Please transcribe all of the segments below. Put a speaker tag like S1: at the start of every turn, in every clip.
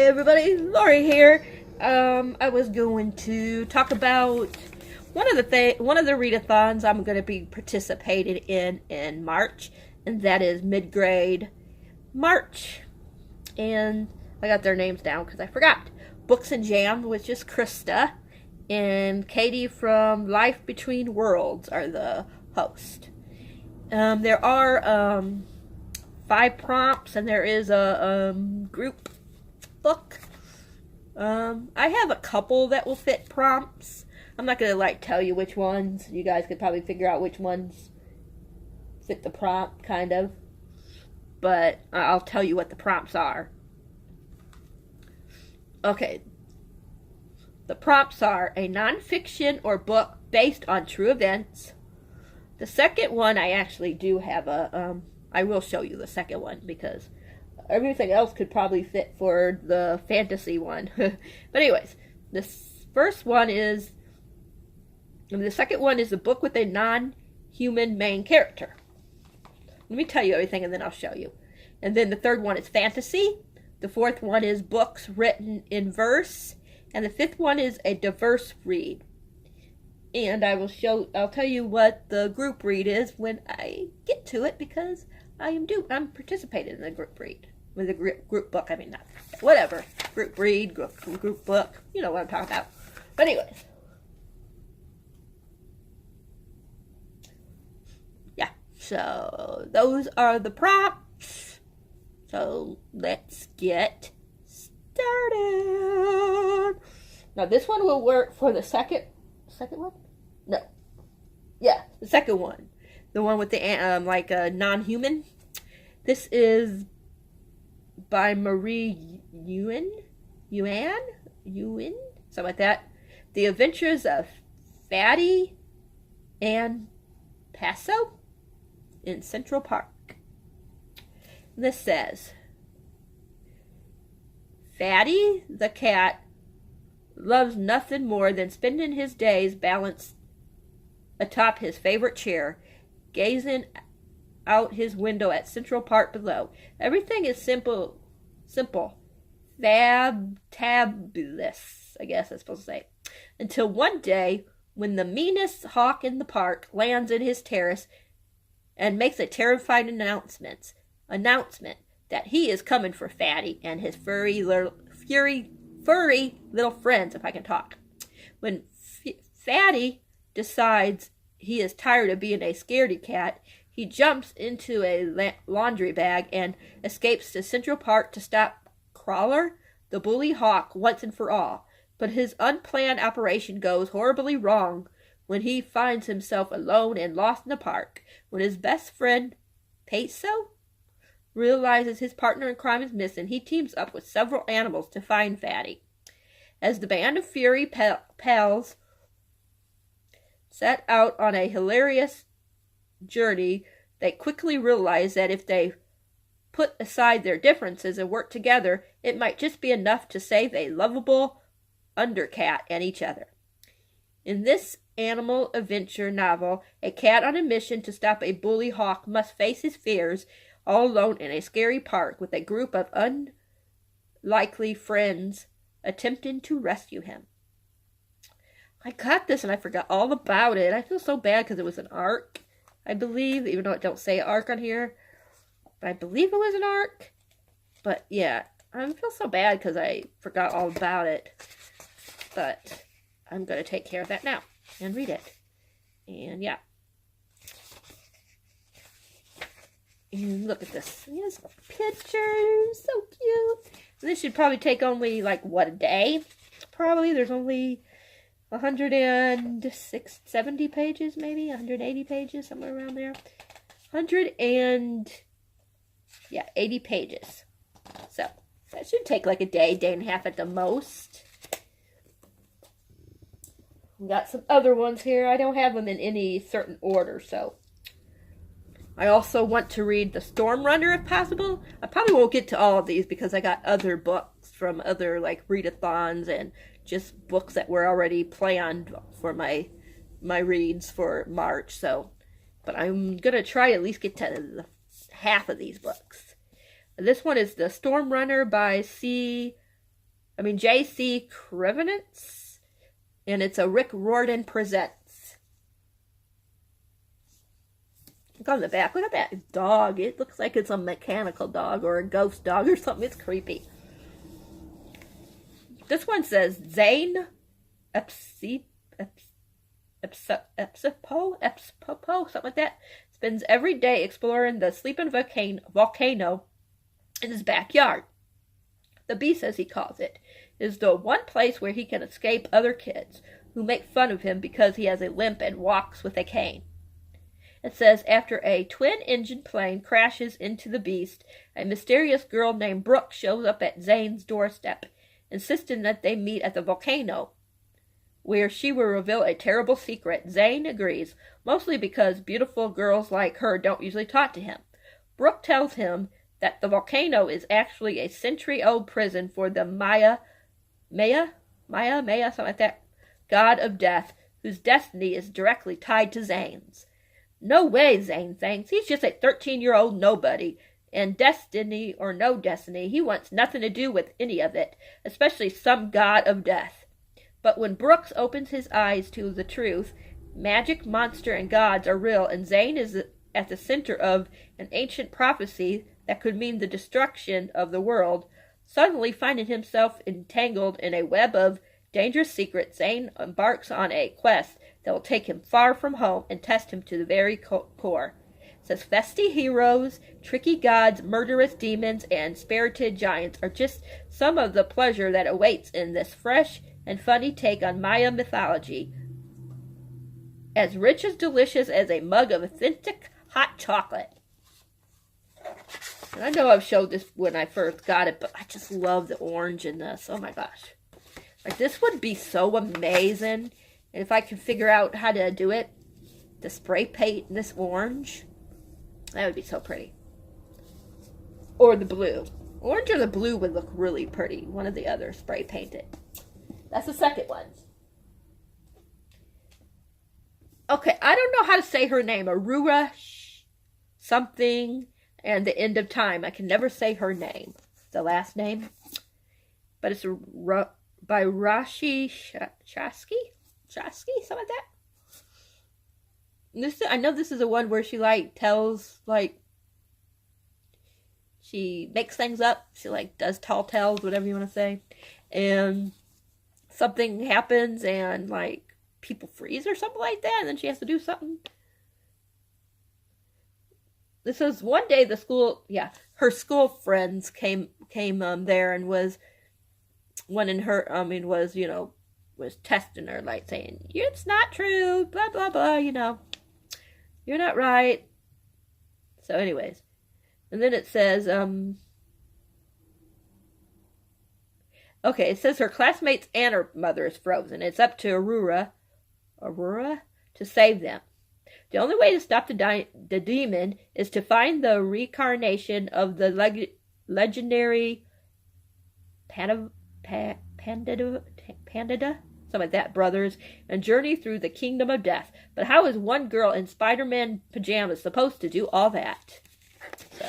S1: Hi everybody, Lori here. I was going to talk about one of the readathons I'm going to be participating in March, and that is mid-grade March. And I got their names down because I forgot. Books and Jam, which is Krista, and Katie from Life Between Worlds are the host. There are 5 prompts, and there is a group book. I have a couple that will fit prompts. I'm not gonna tell you which ones. You guys could probably figure out which ones fit the prompt, kind of. But I'll tell you what the prompts are. Okay. The prompts are a nonfiction or book based on true events. The second one, I actually do have I will show you the second one because everything else could probably fit for the fantasy one. But anyways, the second one is a book with a non-human main character. Let me tell you everything and then I'll show you. And then the third one is fantasy. The fourth one is books written in verse. And the fifth one is a diverse read. And I'll tell you what the group read is when I get to it because I'm participating in the group read. With a group book, I mean, not whatever. Group read, group book, you know what I'm talking about. But anyways. Yeah, so those are the prompts. So let's get started. Now this one will work for the second one? No. Yeah, the second one. The one with the non-human. This is by Marie Yuen, something like that. The Adventures of Fatty and Paso in Central Park. This says, Fatty the cat loves nothing more than spending his days balanced atop his favorite chair, gazing out his window at Central Park below. Everything is simple, fabulous, I guess I'm supposed to say. Until one day, when the meanest hawk in the park lands in his terrace and makes a terrifying announcement that he is coming for Fatty and his furry little friends, if I can talk. When Fatty decides he is tired of being a scaredy cat, he jumps into a laundry bag and escapes to Central Park to stop Crawler, the bully hawk, once and for all. But his unplanned operation goes horribly wrong when he finds himself alone and lost in the park. When his best friend, Peso, realizes his partner in crime is missing, he teams up with several animals to find Fatty. As the band of furry pals set out on a hilarious journey, they quickly realize that if they put aside their differences and work together, it might just be enough to save a lovable undercat and each other. In this animal adventure novel, a cat on a mission to stop a bully hawk must face his fears all alone in a scary park with a group of unlikely friends attempting to rescue him. I got this and I forgot all about it. I feel so bad because it was an ARC, I believe, even though it don't say ARC on here. But I believe it was an ARC. But yeah, I feel so bad because I forgot all about it. But I'm going to take care of that now and read it. And yeah. And look at this. Yes, pictures. So cute. And this should probably take only, a day? Probably. There's only 170 pages, maybe? 180 pages, somewhere around there. 80 pages. So, that should take a day and a half at the most. Got some other ones here. I don't have them in any certain order, so. I also want to read The Storm Runner if possible. I probably won't get to all of these because I got other books from other readathons and just books that were already planned for my reads for March. So, but I'm gonna try to at least get to half of these books. This one is The Storm Runner by C. J.C. Crevenance, and it's a Rick Riordan Presents. Look on the back. Look at that dog. It looks like it's a mechanical dog or a ghost dog or something. It's creepy. This one says Zane Epsipo, something like that, spends every day exploring the sleeping volcano in his backyard. The beast, as he calls it, is the one place where he can escape other kids who make fun of him because he has a limp and walks with a cane. It says, after a twin-engine plane crashes into the beast, a mysterious girl named Brooke shows up at Zane's doorstep, insisting that they meet at the volcano, where she will reveal a terrible secret. Zane agrees, mostly because beautiful girls like her don't usually talk to him. Brooke tells him that the volcano is actually a century-old prison for the Maya, something like that, god of death, whose destiny is directly tied to Zane's. No way, Zane thinks. He's just a 13-year-old nobody, and destiny or no destiny, he wants nothing to do with any of it, especially some god of death. But when Brooks opens his eyes to the truth, magic, monster, and gods are real, and Zane is at the center of an ancient prophecy that could mean the destruction of the world. Suddenly finding himself entangled in a web of dangerous secrets, Zane embarks on a quest that will take him far from home and test him to the very core. It says festy heroes, tricky gods, murderous demons, and spirited giants are just some of the pleasure that awaits in this fresh and funny take on Maya mythology. As rich as delicious as a mug of authentic hot chocolate. And I know I've showed this when I first got it, but I just love the orange in this. Oh my gosh. Like, this would be so amazing. And if I could figure out how to do it, to spray paint this orange, that would be so pretty. Or the blue. Orange or the blue would look really pretty. One or the other, spray painted. That's the second one. Okay, I don't know how to say her name. Aurora something and the end of time. I can never say her name. The last name. But it's by Rashi Chasky, something like that. I know this is the one where she tells she makes things up. She does tall tales, whatever you want to say, and something happens and people freeze or something like that, and then she has to do something. This was one day her school friends came there and was wanting her, was testing her, saying, it's not true, blah, blah, blah, you're not right. So anyways, and then it says, it says her classmates and her mother is frozen. It's up to Aurora to save them. The only way to stop the demon is to find the reincarnation of the legendary Pandada, something like that, brothers, and journey through the kingdom of death. But how is one girl in Spider-Man pajamas supposed to do all that? So,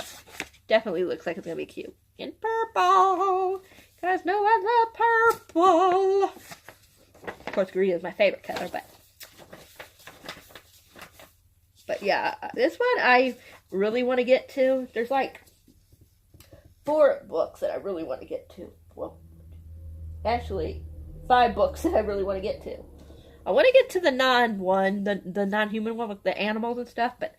S1: definitely looks like it's going to be cute. In purple, because no one loves purple. Of course, green is my favorite color, but yeah, this one I really want to get to. There's 4 books that I really want to get to. Well, actually, 5 books that I really want to get to. I want to get to the the non-human one with the animals and stuff, but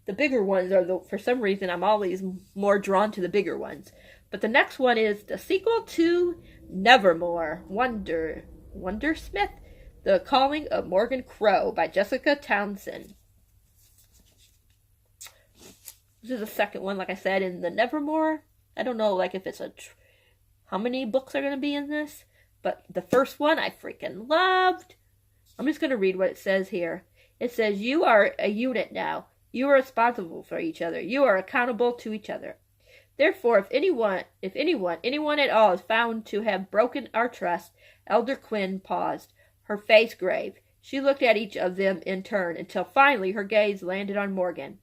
S1: the bigger ones are for some reason, I'm always more drawn to the bigger ones. But the next one is the sequel to Nevermore, Wondersmith, The Calling of Morgan Crow by Jessica Townsend. This is the second one, like I said, in the Nevermore. I don't know, if it's how many books are going to be in this, but the first one I freaking loved. I'm just going to read what it says here. It says, you are a unit now. You are responsible for each other. You are accountable to each other. Therefore, if anyone at all is found to have broken our trust, Elder Quinn paused, her face grave. She looked at each of them in turn until finally her gaze landed on Morgan.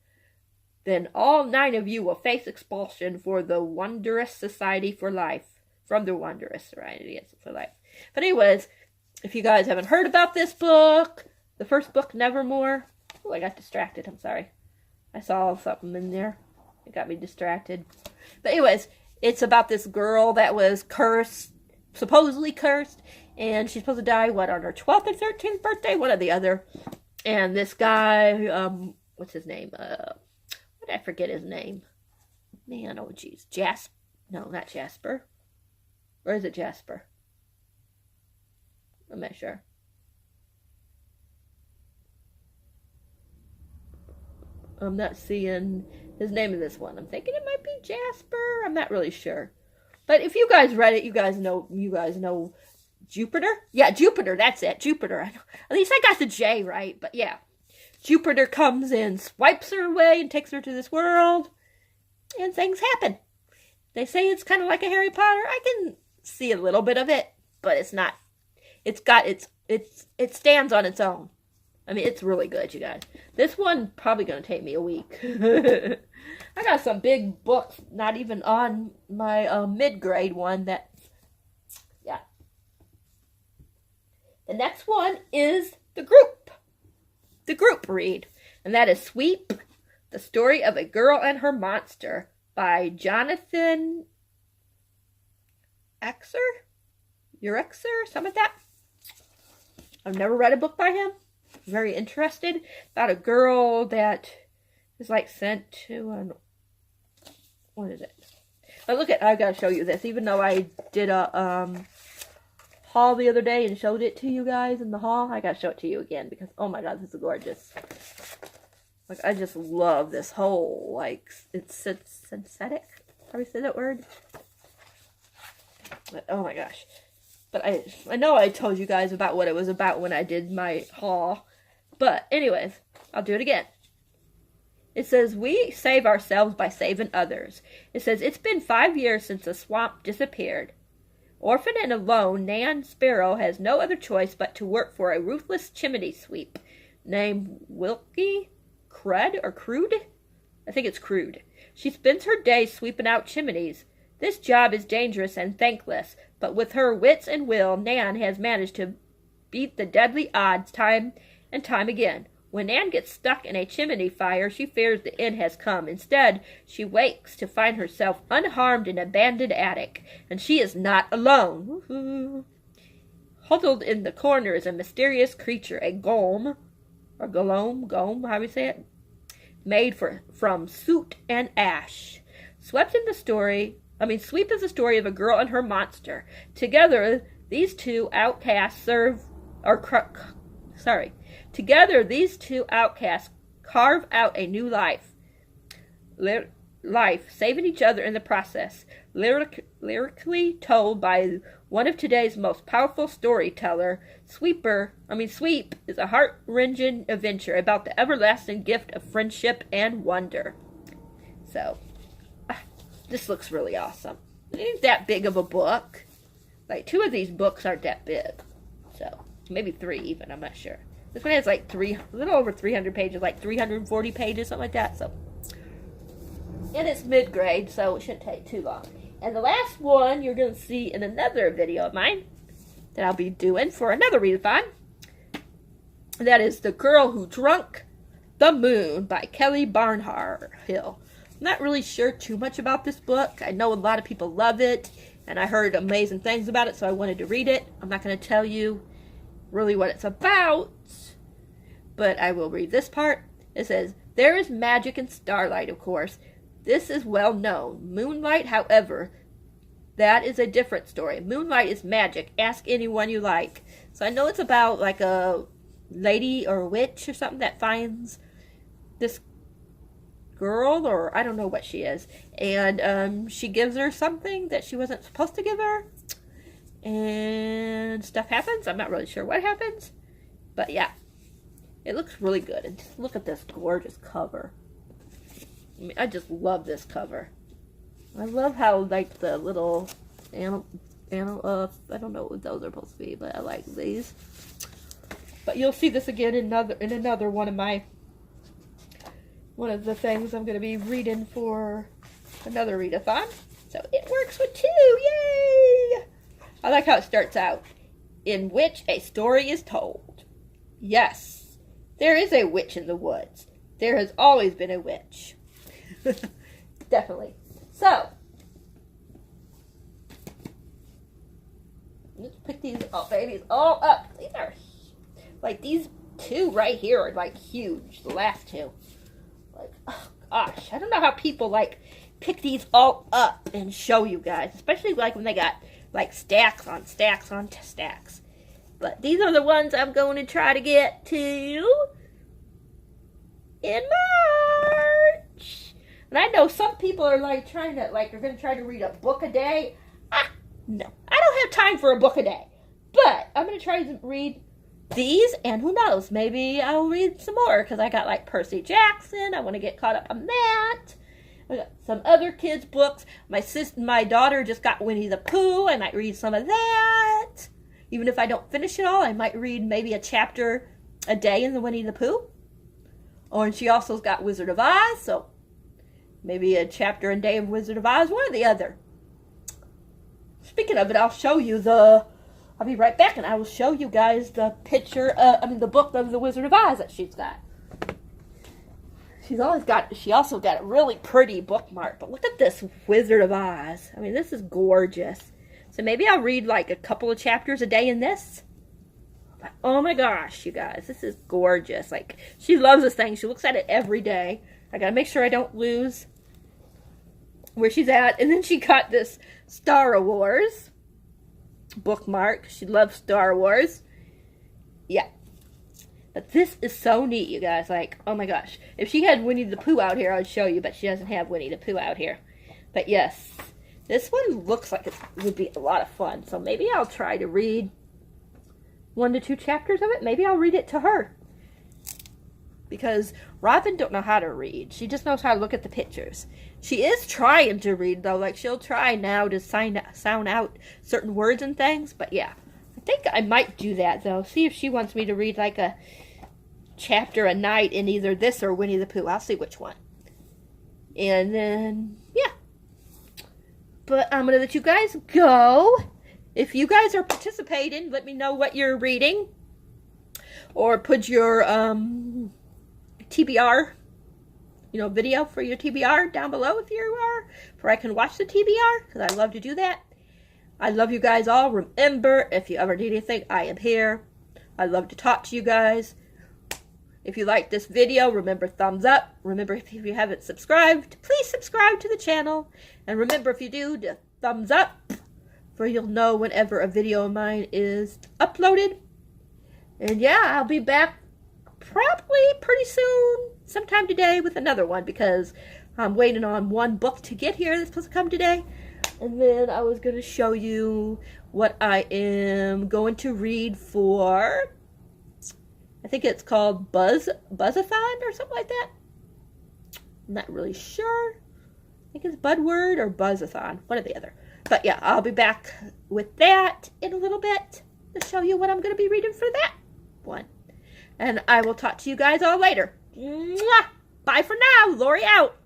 S1: Then all 9 of you will face expulsion for the Wondrous Society for Life. from the wondrous serenity of life. But anyways, if you guys haven't heard about this book, the first book, Nevermore. Oh, I got distracted. I'm sorry. I saw something in there. It got me distracted. But anyways, it's about this girl that was cursed, supposedly cursed, and she's supposed to die, what, on her 12th or 13th birthday? One or the other. And this guy, what's his name? What did I forget his name? Man, oh geez. No, not Jasper. Or is it Jasper? I'm not sure. I'm not seeing his name in this one. I'm thinking it might be Jasper. I'm not really sure. But if you guys read it, you guys know Jupiter? Yeah, Jupiter, that's it. Jupiter. At least I got the J right, but yeah. Jupiter comes and swipes her away and takes her to this world. And things happen. They say it's kind of like a Harry Potter. I can see a little bit of it, but it's not. It stands on its own. I mean, it's really good, you guys. This one probably going to take me a week. I got some big books, not even on my mid-grade one that, yeah. The next one is the group read. And that is Sweep, The Story of a Girl and Her Monster by Jonathan Urexer, something like that. I've never read a book by him. Very interested about a girl that is like sent to what is it? Oh, look at, I gotta show you this. Even though I did a haul the other day and showed it to you guys in the haul, I gotta show it to you again because oh my god, this is gorgeous. Like I just love this whole like it's synthetic. How do you say that word? But, oh my gosh. But I know I told you guys about what it was about when I did my haul. But anyways, I'll do it again. It says, we save ourselves by saving others. It says, it's been 5 years since the swamp disappeared. Orphaned and alone, Nan Sparrow has no other choice but to work for a ruthless chimney sweep named Wilkie Crud or Crude? I think it's Crude. She spends her days sweeping out chimneys. This job is dangerous and thankless, but with her wits and will, Nan has managed to beat the deadly odds time and time again. When Nan gets stuck in a chimney fire, she fears the end has come. Instead, she wakes to find herself unharmed in an abandoned attic, and she is not alone. Woo-hoo. Huddled in the corner is a mysterious creature, a golem, or golem, how do you say it? Made from soot and ash. Sweep is the story of a girl and her monster. Together, these two outcasts carve out a new life. Saving each other in the process. Lyrically told by one of today's most powerful storyteller, Sweep is a heart-wrenching adventure about the everlasting gift of friendship and wonder. So, this looks really awesome. It ain't that big of a book. Like, 2 of these books aren't that big. So, maybe 3 even, I'm not sure. This one has like a little over 300 pages, like 340 pages, something like that. So, and it's mid-grade, so it shouldn't take too long. And the last one you're going to see in another video of mine that I'll be doing for another readathon. That is The Girl Who Drunk the Moon by Kelly Barnhill. I'm not really sure too much about this book. I know a lot of people love it, and I heard amazing things about it, so I wanted to read it. I'm not going to tell you really what it's about, but I will read this part. It says, there is magic in starlight, of course. This is well known. Moonlight, however, that is a different story. Moonlight is magic. Ask anyone you like. So I know it's about like a lady or a witch or something that finds this girl, or I don't know what she is, and she gives her something that she wasn't supposed to give her, and stuff happens. I'm not really sure what happens, but yeah, it looks really good. And just look at this gorgeous cover. I mean, I just love this cover. I love how like the little I don't know what those are supposed to be, but I like these. But you'll see this again in another one of the things I'm going to be reading for another readathon. So it works with 2, yay! like how it starts out. In which a story is told. Yes, there is a witch in the woods. There has always been a witch. Definitely. So, let's pick these babies all up. These are, like, these two right here are, like, huge. The last two. Like, oh gosh. I don't know how people, like, pick these all up and show you guys. Especially, like, when they got, like, stacks on stacks on stacks. But these are the ones I'm going to try to get to in March. And I know some people are, like, trying to, like, they're going to try to read a book a day. No. I don't have time for a book a day. But I'm going to try to read these, and who knows, maybe I'll read some more, because I got, like, Percy Jackson. I want to get caught up on that. I got some other kids' books. My daughter just got Winnie the Pooh. I might read some of that. Even if I don't finish it all, I might read maybe a chapter a day in the Winnie the Pooh. Oh, and she also's got Wizard of Oz, so maybe a chapter a day of Wizard of Oz, one or the other. Speaking of it, I'll be right back, and I will show you guys the the book of the Wizard of Oz that she's got. She also got a really pretty bookmark, but look at this Wizard of Oz. I mean, this is gorgeous. So maybe I'll read like a couple of chapters a day in this. But, oh my gosh, you guys, this is gorgeous. Like, she loves this thing. She looks at it every day. I gotta make sure I don't lose where she's at. And then she got this Star Wars bookmark. She loves Star Wars. Yeah. But this is so neat, you guys. Like, oh my gosh. If she had Winnie the Pooh out here, I'd show you, but she doesn't have Winnie the Pooh out here. But yes, this one looks like it would be a lot of fun. So maybe I'll try to read 1 to 2 chapters of it. Maybe I'll read it to her. Because Robin don't know how to read. She just knows how to look at the pictures. She is trying to read, though. Like, she'll try now to sound out certain words and things. But yeah, I think I might do that, though. See if she wants me to read like a chapter a night in either this or Winnie the Pooh. I'll see which one. And then, yeah. But I'm going to let you guys go. If you guys are participating, let me know what you're reading. Or put your TBR, video for your TBR down below if you are. For I can watch the TBR, because I love to do that. I love you guys all. Remember, if you ever need anything, I am here. I love to talk to you guys. If you like this video, remember thumbs up. Remember, if you haven't subscribed, please subscribe to the channel. And remember, if you do, the thumbs up, for you'll know whenever a video of mine is uploaded. And yeah, I'll be back probably pretty soon, sometime today, with another one, because I'm waiting on one book to get here that's supposed to come today. And then I was going to show you what I am going to read for, I think it's called Buzzathon or something like that. I'm not really sure. I think it's Budword or Buzzathon, one or the other. But yeah, I'll be back with that in a little bit to show you what I'm going to be reading for that one. And I will talk to you guys all later. Mwah! Bye for now. Lori out.